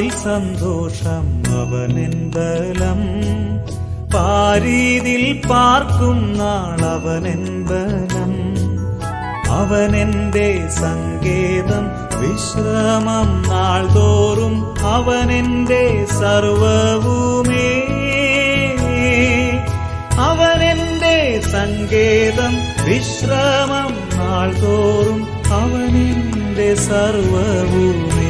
പാരിൽ സന്തോഷം അവനെൻ ബലം, പാരീതിൽ പാർക്കും നാളവനെൻ ബലം. അവനെന്റെ സങ്കേതം വിശ്രമം നാൾതോറും, അവനെന്റെ സർവവുമേ. അവനെന്റെ സങ്കേതം വിശ്രമം നാൾതോറും, അവനെന്റെ സർവവുമേ.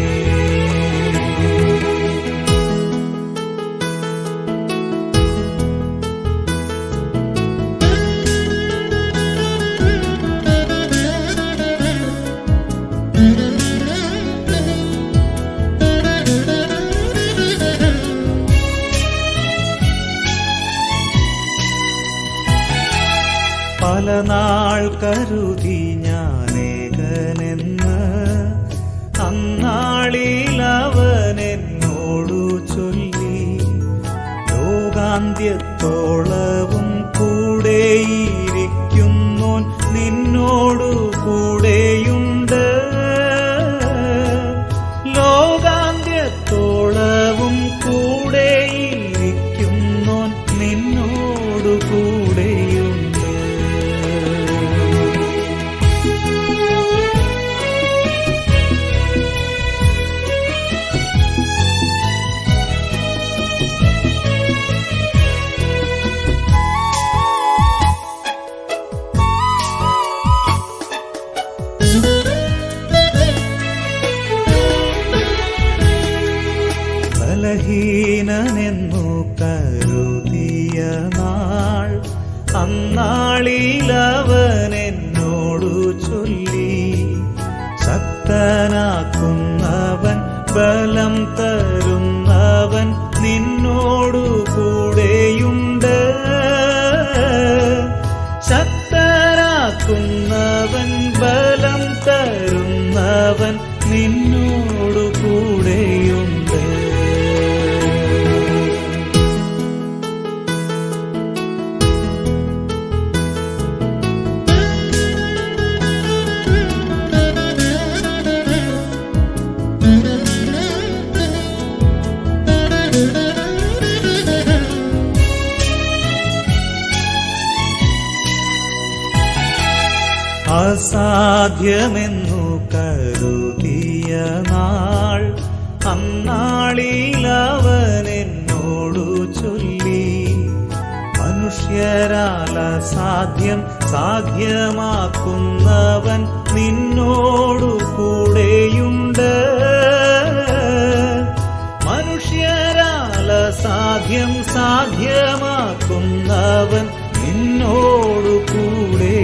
പല നാൾ കരുതി ഞാനേകനെന്ന്, അന്നാളിൽ അവനെന്നോടു ചൊല്ലി. ലോകാന്ത്യത്തോളവും കൂടെയിരിക്കുന്നോൻ നിന്നോടു കൂടെയുണ്ട്. ലോകാന്ത്യത്തോളവും കൂടെയിരിക്കുന്നോൻ നിന്നോടു കൂടെയുണ്ട്. ബലഹീനനെന്നു കരുതിയ നാൾ, അന്നാളിൽ അവനെന്നോടു ചൊല്ലി. ശക്തനാക്കുന്നവൻ ബലം തരുന്നവൻ നിന്നോടു കൂടെയുണ്ട്. ശക്തനാക്കുന്നവൻ ബലം തരുന്നവൻ നിന്നോടു കൂടെയുണ്ട്. അസാധ്യമെന്നു കരുതിയ നാൾ, അന്നാളിൽ അവനെന്നോടു ചൊല്ലി. മനുഷ്യരാൽ അസാധ്യം സാധ്യമാക്കുന്നവൻ നിന്നോടു കൂടെയുണ്ട്. മനുഷ്യരാൽ അസാധ്യം സാധ്യമാക്കുന്നവൻ നിന്നോടു കൂടെ